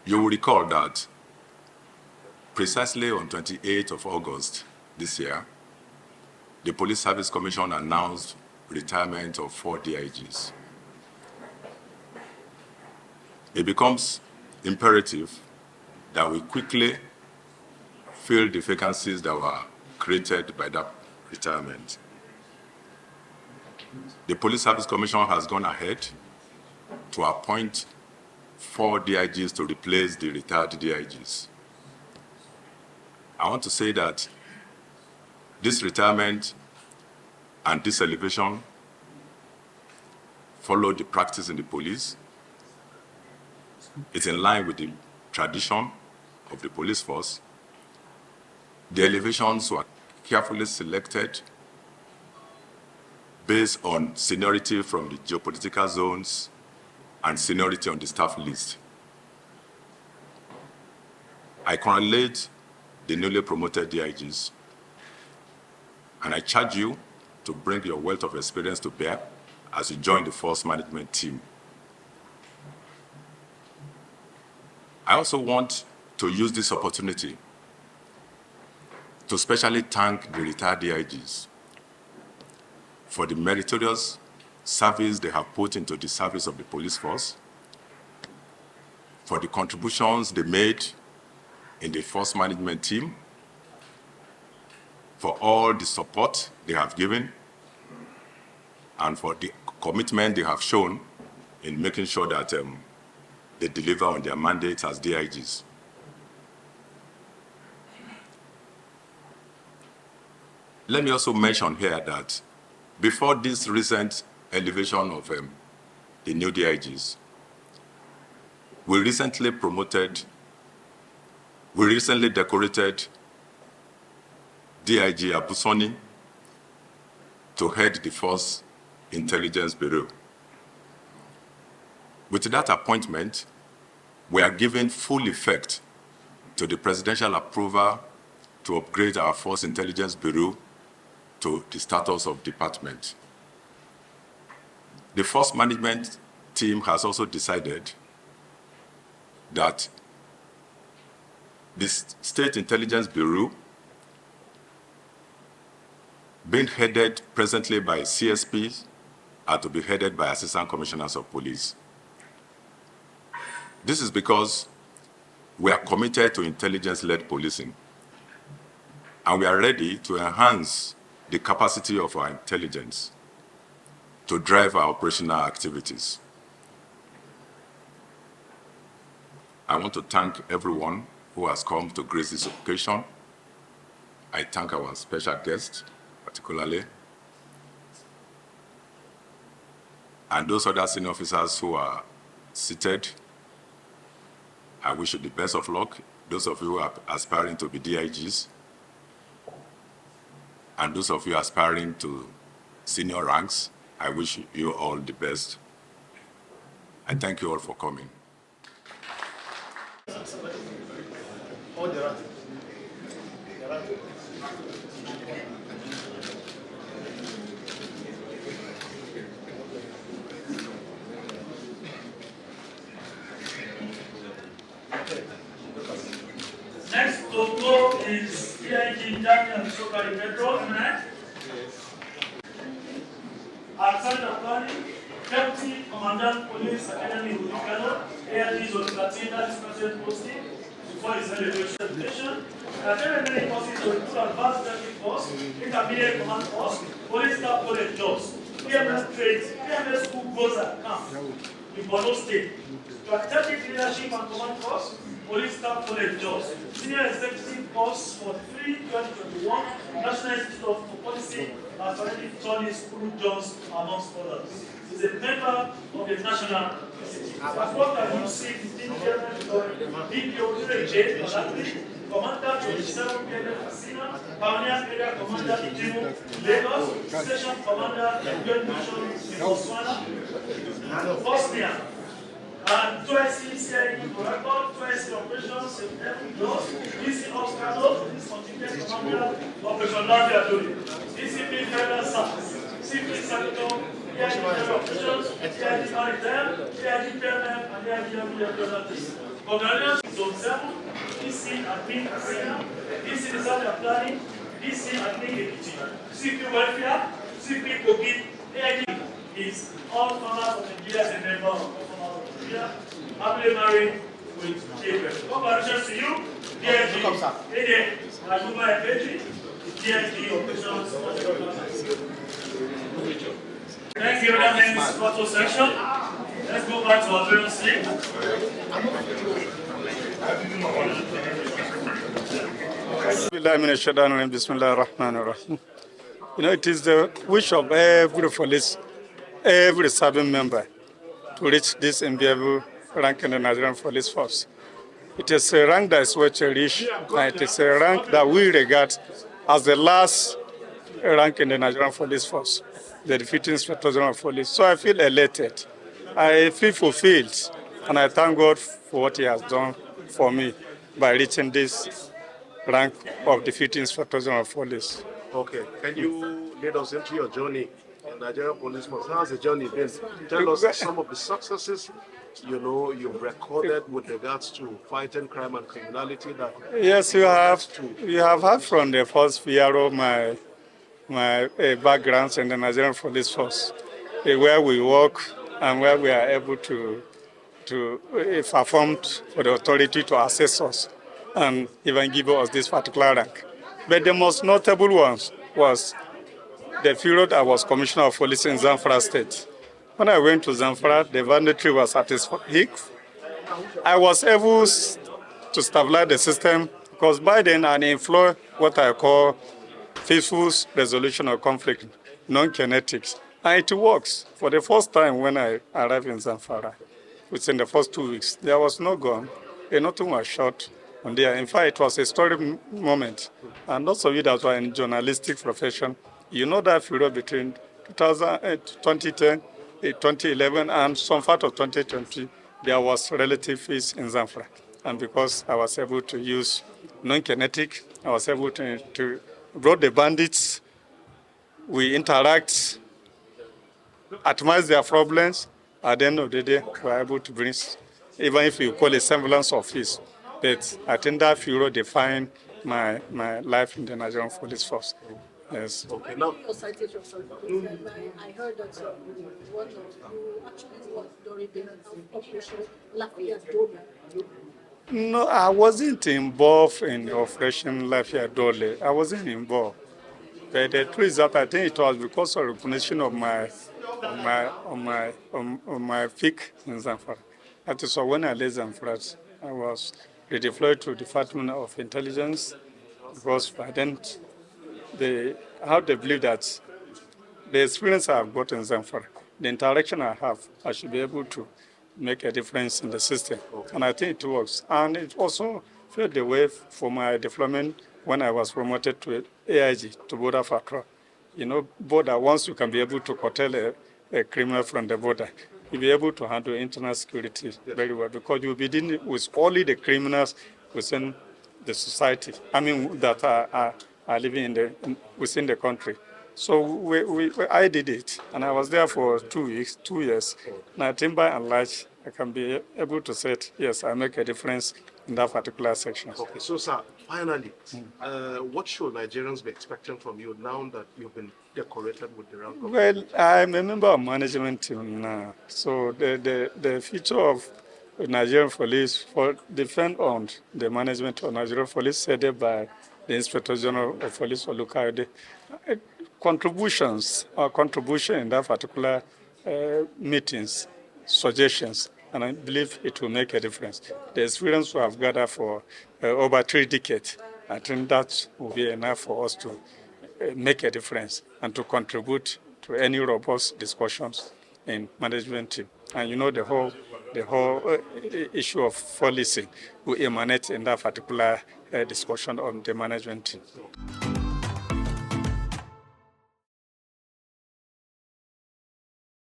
You will recall that precisely on 28th of August this year, the Police Service Commission announced retirement of 4 DIGs. It becomes imperative that we quickly fill the vacancies that were created by that retirement. The Police Service Commission has gone ahead to appoint 4 DIGs to replace the retired DIGs. I want to say that this retirement and this elevation follow the practice in the police. It's in line with the tradition of the police force. The elevations were carefully selected based on seniority from the geopolitical zones and seniority on the staff list. I congratulate the newly promoted DIGs, and I charge you to bring your wealth of experience to bear as you join the force management team. I also want to use this opportunity to specially thank the retired DIGs for the meritorious service they have put into the service of the police force, for the contributions they made in the force management team, for all the support they have given, and for the commitment they have shown in making sure that they deliver on their mandates as DIGs. Let me also mention here that before this recent elevation of the new DIGs, we recently decorated DIG Abusoni to head the Force Intelligence Bureau. With that appointment, we are giving full effect to the presidential approval to upgrade our Force Intelligence Bureau to the status of department. The force management team has also decided that the State Intelligence Bureau, being headed presently by CSPs, are to be headed by Assistant Commissioners of Police. This is because we are committed to intelligence-led policing, and we are ready to enhance the capacity of our intelligence to drive our operational activities. I want to thank everyone who has come to grace this occasion. I thank our special guest, particularly, and those other senior officers who are seated. I wish you the best of luck. Those of you who are aspiring to be DIGs, and those of you aspiring to senior ranks, I wish you all the best. I thank you all for coming. Next to go is DIG Daniel Egbetokun. Alexander, Deputy Commandant Police Academy Fellow, AIG's on 13, that is present posting before his elevation. Attended many courses to include advanced traffic force, intermediate command force, police staff college jobs, PMS trades, PMS school goes and camp in Borno State. Strategic leadership and command course, police staff college jobs, senior executive course for 2021, National Institute of Policy and Strategic Attorney school jobs, amongst others. He's a member of the National Institute. I've worked at UC 15 BPO 3J, Commander 27 PLF Casino, Pioneer Area Commander Jimu, Lagos, Station Commander Grand Mission in Botswana, Bosnia, and twice CIE for record, twice operations in every dose, DC Oscano, this contingent commander, Operation Lavia Dodi, DCP Federal SARS, CP Secretary, AIG General Operations, AIG Maritime, AIG PMF, and AIG Representatives. Congratulations, Zone 7, DC Admin Arena, DC Disaster Planning, DC Admin Equity, CP Welfare, CP Kogi, AIG is all farmers of Nigeria as a member of all farmers of Nigeria, happily married with children. Congratulations to you, DIG, ADA, Ajuma Egbetokun, DIG Operations. Thank you, that ends photo section. Let's go back to our various sleep. You know, it is the wish of every police, every serving member to reach this enviable rank in the Nigerian police force. It is a rank that is well cherished, and it is a rank that we regard as the last rank in the Nigerian police force, the Deputy Inspector General of Police. So I feel elated, I feel fulfilled, and I thank God for what He has done for me by reaching this rank of Deputy Inspector General of Police. Okay, can you lead us into your journey in Nigerian Police Force? How has the journey been? Tell us some of the successes you've recorded with regards to fighting crime and criminality. Yes, you have heard from the first PRO my backgrounds in the Nigerian Police Force, where we work and where we are able to perform for the authority to assess us and even give us this particular rank. But the most notable one was the period I was Commissioner of Police in Zamfara State. When I went to Zamfara, the banditry was at its peak. I was able to stabilize the system because by then I employ what I call peaceful resolution of conflict, non-kinetics. And it works. For the first time when I arrived in Zamfara, within the first 2 weeks, there was no gun, and nothing was shot on there. In fact, it was a historic moment. And those of you that were in journalistic profession, you know that period between 2010, 2011, and some part of 2020, there was relative peace in Zamfara. And because I was able to use non-kinetic, I was able to brought the bandits, we interact, atomize their problems. At the end of the day, we are able to bring, even if you call it semblance of peace. But I think that Furo defined my life in the Nigerian Police Force. Yes. Okay, now. I heard that one of you actually worked during the Operation Lafayette Dole. No, I wasn't involved in Operation Lafayette Dole. I wasn't involved. But the truth is that I think it was because of recognition of my peak in Zamfara. That is why when I left Zamfara, I was redeployed to the Department of Intelligence because by then how they believe that the experience I have got in Zamfara, the interaction I have, I should be able to make a difference in the system. And I think it works. And it also paved the way for my deployment when I was promoted to AIG, to border patrol. You know, border, once you can be able to curtail a criminal from the border, you'll be able to handle internal security very well because you'll be dealing with only the criminals within the society, that are living within the country. So I did it, and I was there for 2 years. And I think by and large, I can be able to say, yes, I make a difference in that particular section. Okay, so sir, finally, what should Nigerians be expecting from you now that you've been decorated with the rank of? Well, I'm a member of management team now, so the future of Nigerian police depend on the management of Nigerian police headed by the Inspector General of Police for Kayode. Contribution in that particular meetings, suggestions, and I believe it will make a difference. The experience we have gathered for over 3 decades, I think that will be enough for us to make a difference and to contribute to any robust discussions in management team. And you know the whole issue of policing will emanate in that particular discussion on the management team.